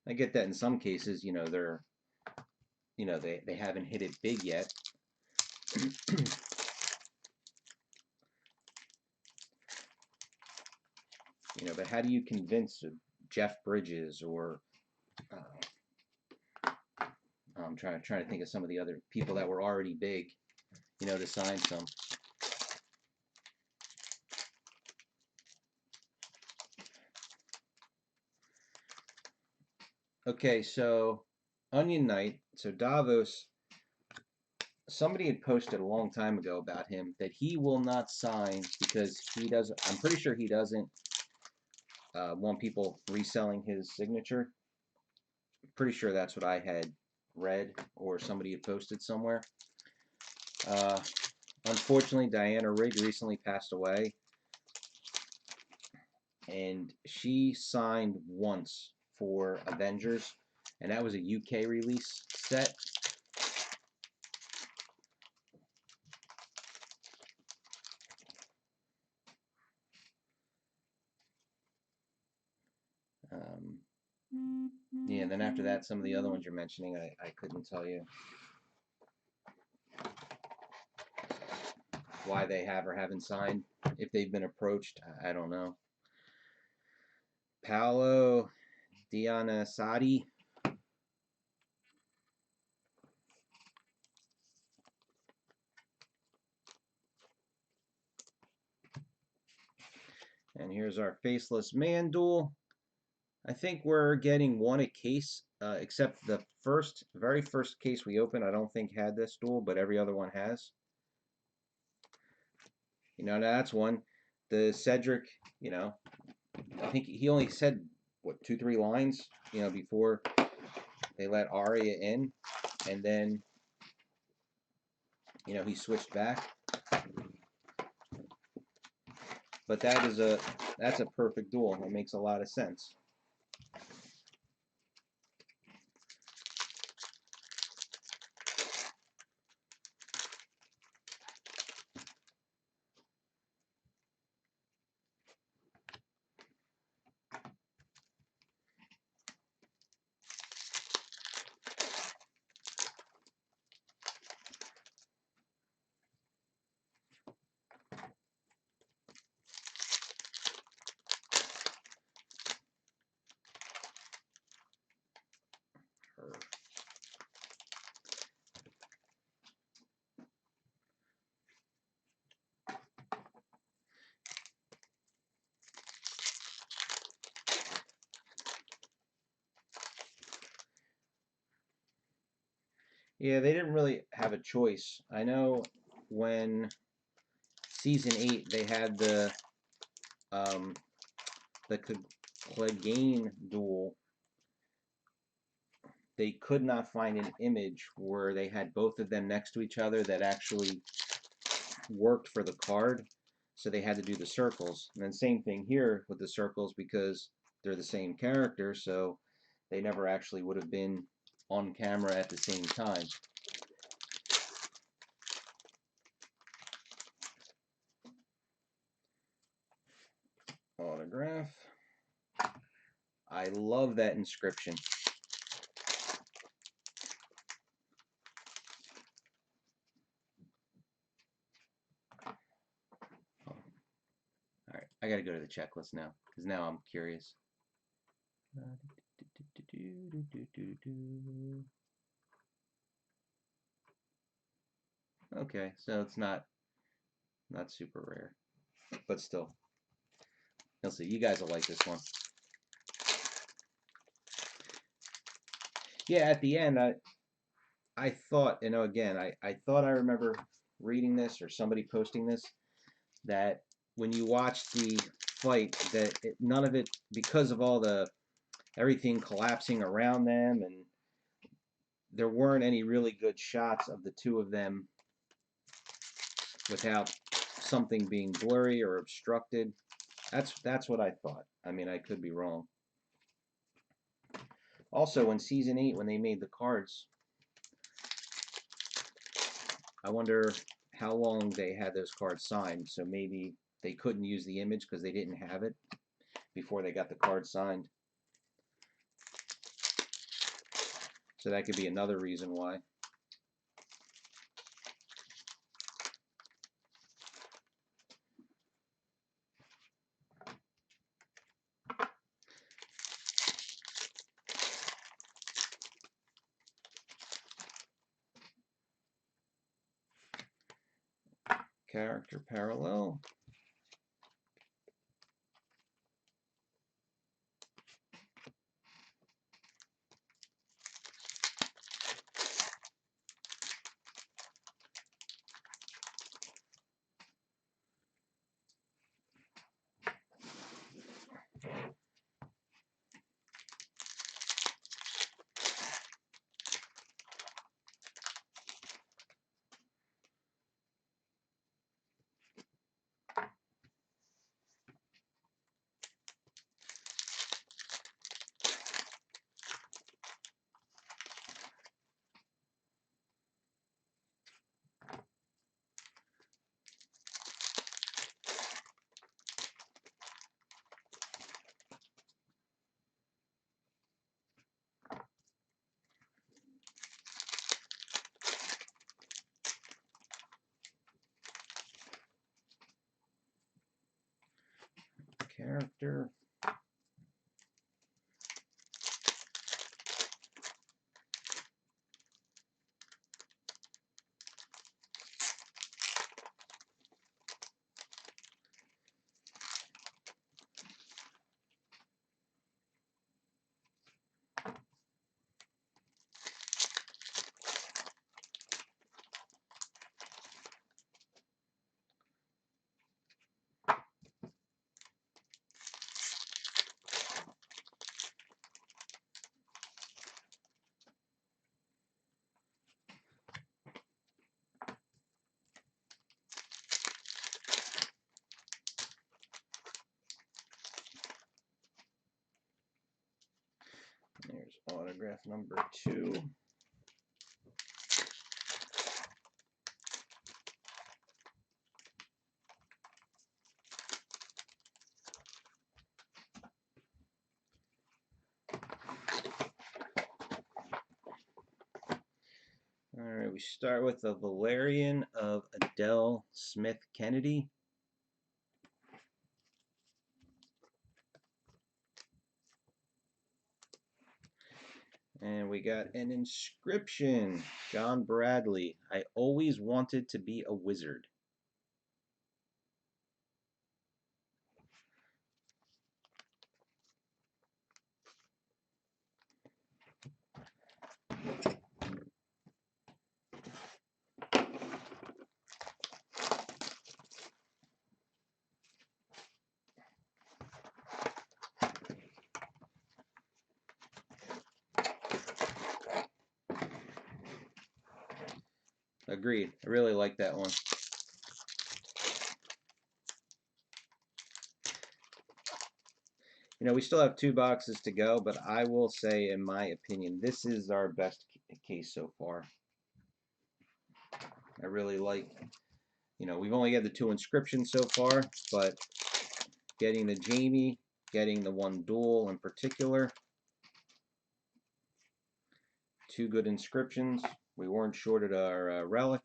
I get that in some cases, they haven't hit it big yet. But how do you convince Jeff Bridges or I'm trying to think of some of the other people that were already big, to sign some. Okay, so Onion Knight. So Davos, somebody had posted a long time ago about him that he will not sign because he doesn't. I'm pretty sure he doesn't want people reselling his signature. Pretty sure that's what I had read or somebody had posted somewhere. Unfortunately, Diana Rigg recently passed away, and she signed once for Avengers, and that was a UK release set. Yeah, and then after that, some of the other ones you're mentioning, I couldn't tell you why they have or haven't signed. If they've been approached, I don't know. Paolo Dianasati. And here's our Faceless Man duel. I think we're getting one a case, except the very first case we opened, I don't think had this duel, but every other one has. That's one. The Cedric, I think he only said, what, 2-3 lines, before they let Arya in, and then, he switched back. But that's a perfect duel. It makes a lot of sense. Yeah, they didn't really have a choice. I know when season 8 they had the Clegane duel, they could not find an image where they had both of them next to each other that actually worked for the card, so they had to do the circles. And then same thing here with the circles because they're the same character, so they never actually would have been on camera at the same time. Autograph. I love that inscription. Alright, I gotta go to the checklist now, because now I'm curious. Okay, so it's not super rare, but still. You'll see. You guys will like this one. Yeah, at the end, I thought, again, I thought I remember reading this or somebody posting this, that when you watch the fight, that none of it, because of all the everything collapsing around them, and there weren't any really good shots of the two of them without something being blurry or obstructed. That's what I thought. I mean, I could be wrong. Also, in season 8, when they made the cards, I wonder how long they had those cards signed. So maybe they couldn't use the image because they didn't have it before they got the card signed. So that could be another reason why. Character parallel. Character. There's autograph number 2. All right, we start with a Valerian of Adele Smith Kennedy. And we got an inscription. John Bradley. I always wanted to be a wizard. Agreed. I really like that one. We still have 2 boxes to go, but I will say, in my opinion, this is our best case so far. I really like, we've only had the 2 inscriptions so far, but getting the Jamie, getting the 1 duel in particular, 2 good inscriptions. We weren't shorted our relic.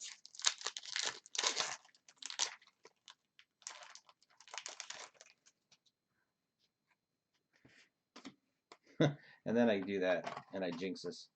And then I do that, and I jinx us.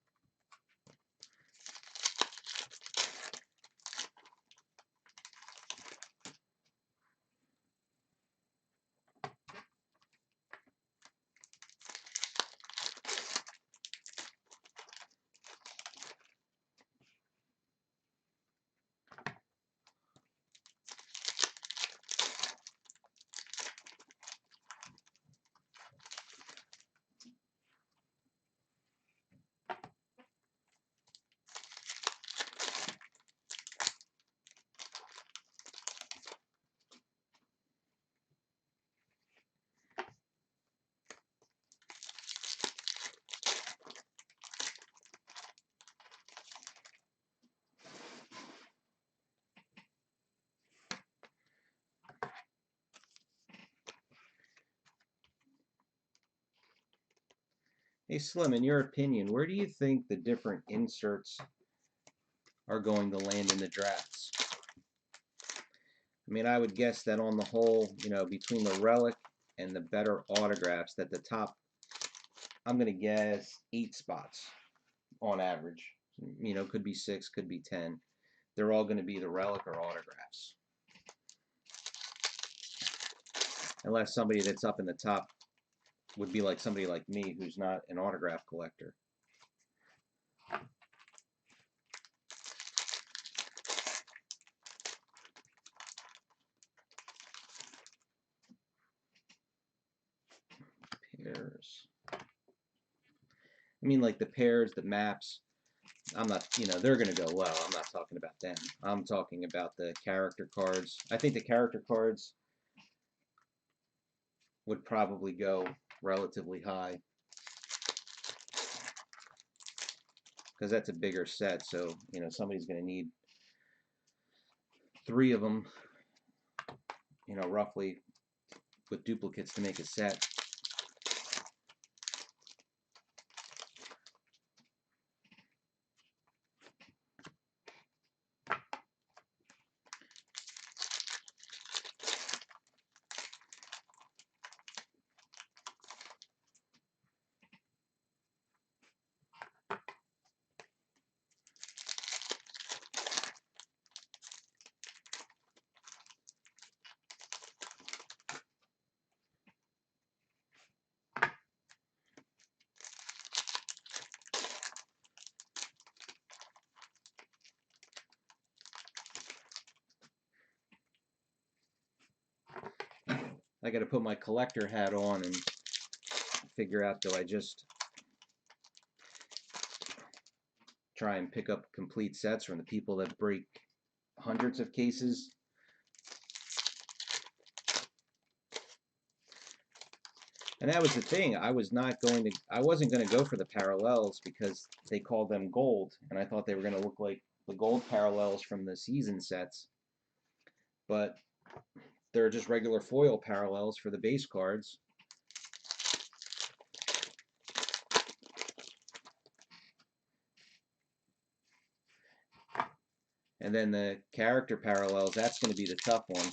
Hey Slim, in your opinion, where do you think the different inserts are going to land in the drafts? I mean, I would guess that on the whole, you know, between the relic and the better autographs, that the top, I'm going to guess 8 spots on average. You know, could be 6, could be 10. They're all going to be the relic or autographs. Unless somebody that's up in the top would be like somebody like me who's not an autograph collector. Pairs. I mean, like the pairs, the maps, I'm not, you know, they're going to go low. I'm not talking about them. I'm talking about the character cards. I think the character cards would probably go relatively high because that's a bigger set. So, you know, somebody's going to need 3 of them, you know, roughly with duplicates to make a set. I got to put my collector hat on and figure out, do I just try and pick up complete sets from the people that break hundreds of cases? And that was the thing. I wasn't going to go for the parallels because they called them gold, and I thought they were going to look like the gold parallels from the season sets. But they're just regular foil parallels for the base cards. And then the character parallels, that's going to be the tough one.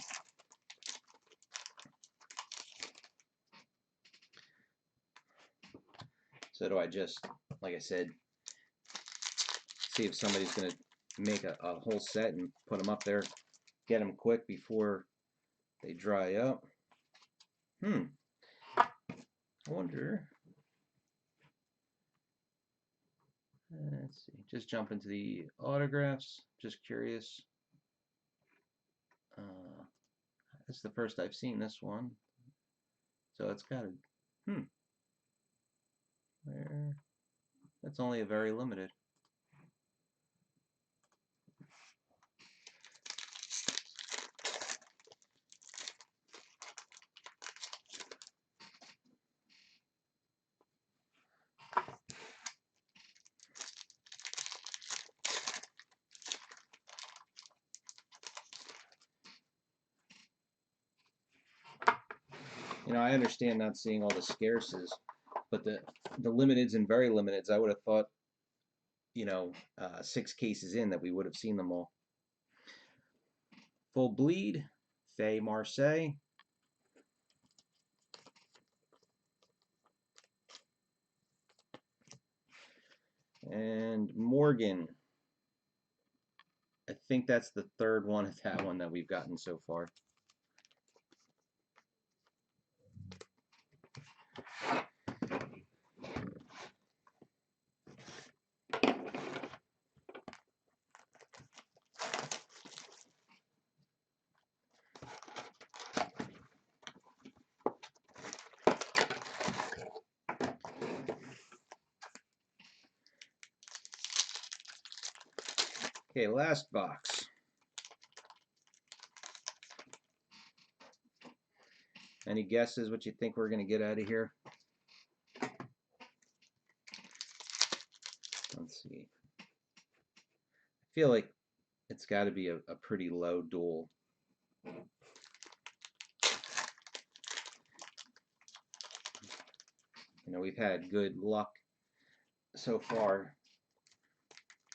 So do I just, like I said, see if somebody's going to make a whole set and put them up there, get them quick before they dry up? I wonder. Let's see. Just jump into the autographs. Just curious. This is the first I've seen this one. So it's got a, where? That's only a very limited. You know, I understand not seeing all the scarces, but the limiteds and very limiteds, I would have thought, you know, 6 cases in that we would have seen them all. Full bleed, Fay Marseille. And Morgan. I think that's the third one of that one that we've gotten so far. Okay, last box. Any guesses what you think we're going to get out of here? Let's see. I feel like it's got to be a pretty low duel. You know, we've had good luck so far.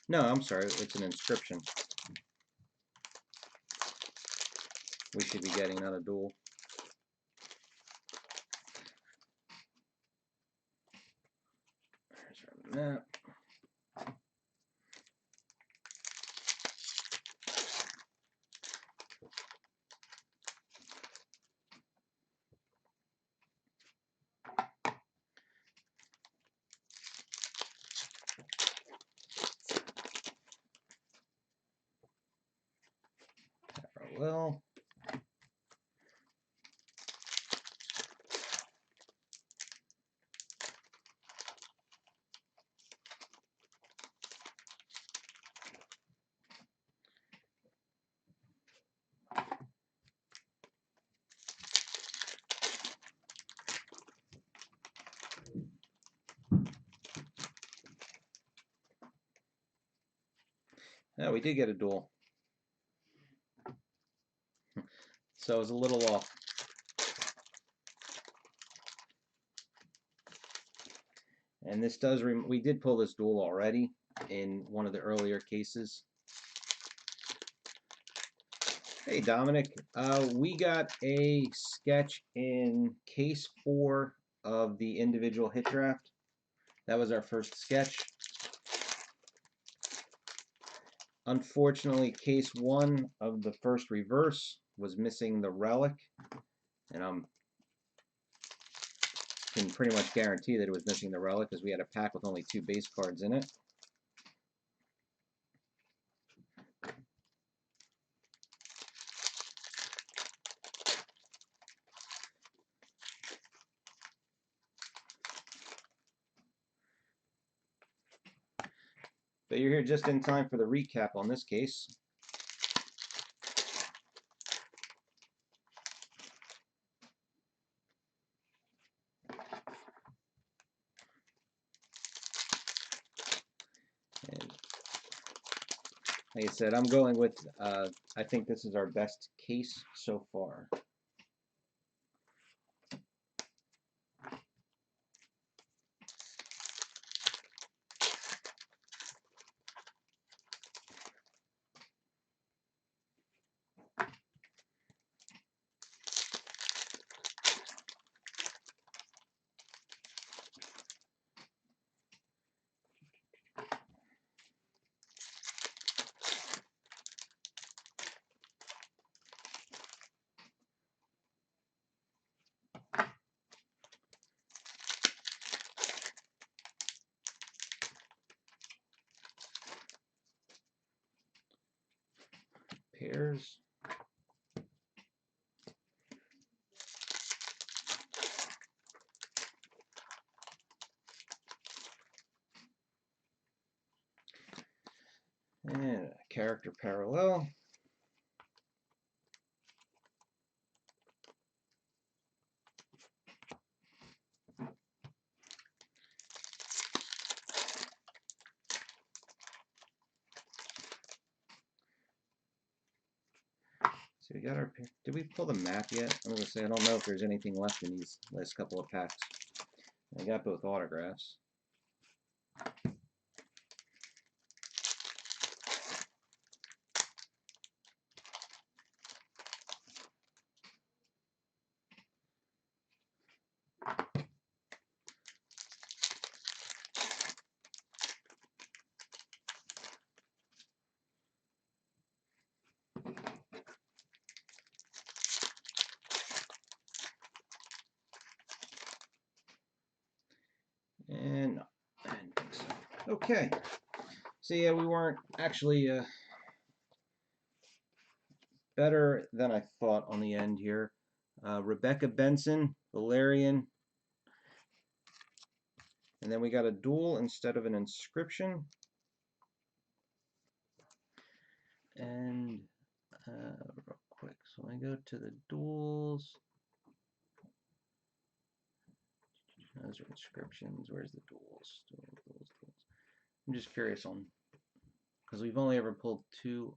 No, I'm sorry, it's an inscription. We should be getting not a dual. There's our map. Parallel. Yeah, we did get a dual. So I was a little off. And this does, we did pull this dual already in one of the earlier cases. Hey Dominic, we got a sketch in case 4 of the individual hit draft. That was our first sketch. Unfortunately, case 1 of the first reverse was missing the relic, and I can pretty much guarantee that it was missing the relic because we had a pack with only 2 base cards in it. But you're here just in time for the recap on this case. And like I said, I'm going with, I think this is our best case so far. Pairs. And a character parallel. So we got our, did we pull the map yet? I'm gonna say I don't know if there's anything left in these last couple of packs. I got both autographs. And no, I didn't think so. Okay. So yeah, we weren't actually better than I thought on the end here. Rebecca Benson, Valerian, and then we got a duel instead of an inscription. And real quick, so I go to the duels. Those are inscriptions. Where's the duels? Duels. I'm just curious on, because we've only ever pulled 2.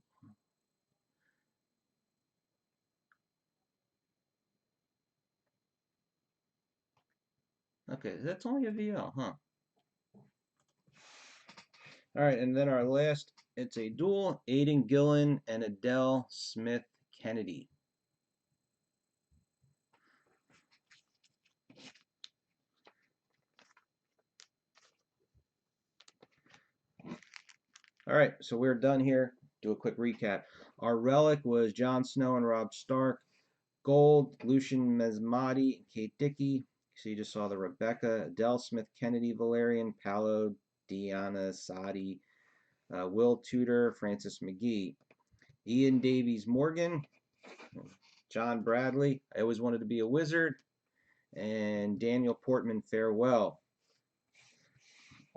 Okay, that's only a VL, huh? All right, and then our last, it's a duel, Aidan Gillen and Adele Smith Kennedy. All right, so we're done here. Do a quick recap. Our relic was Jon Snow and Robb Stark. Gold, Lucian Mesmati and Kate Dickey. So you just saw the Rebecca, Adele Smith Kennedy, Valerian, Paolo, Diana Sadi, Will Tudor, Francis McGee. Ian Davies Morgan, John Bradley, I always wanted to be a wizard, and Daniel Portman Farewell.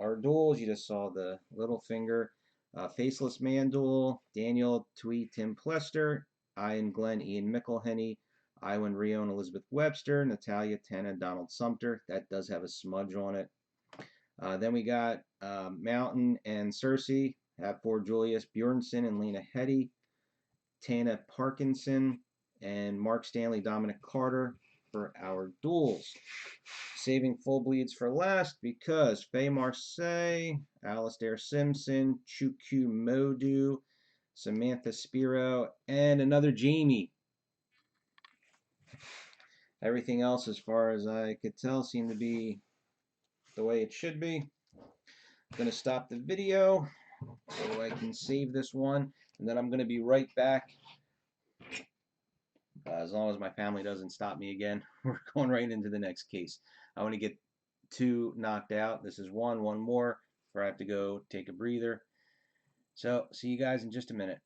Our duels, you just saw the Littlefinger, Faceless Man duel, Daniel Twee Tim Plester, Ian Glenn Ian Mickelhenny, Iwan Rio and Elizabeth Webster, Natalia Tena Donald Sumter. That does have a smudge on it. Then we got Mountain and Cersei, Hapfor Julius Bjornsson and Lena Headey, Tana Parkinson, and Mark Stanley Dominic Carter for our duels. Saving full bleeds for last because Faye Marseille, Alistair Simpson, Chukwu Modu, Samantha Spiro, and another Jamie. Everything else, as far as I could tell, seemed to be the way it should be. I'm going to stop the video so I can save this one, and then I'm going to be right back. As long as my family doesn't stop me again, we're going right into the next case. I want to get 2 knocked out. This is one more before I have to go take a breather. So see you guys in just a minute.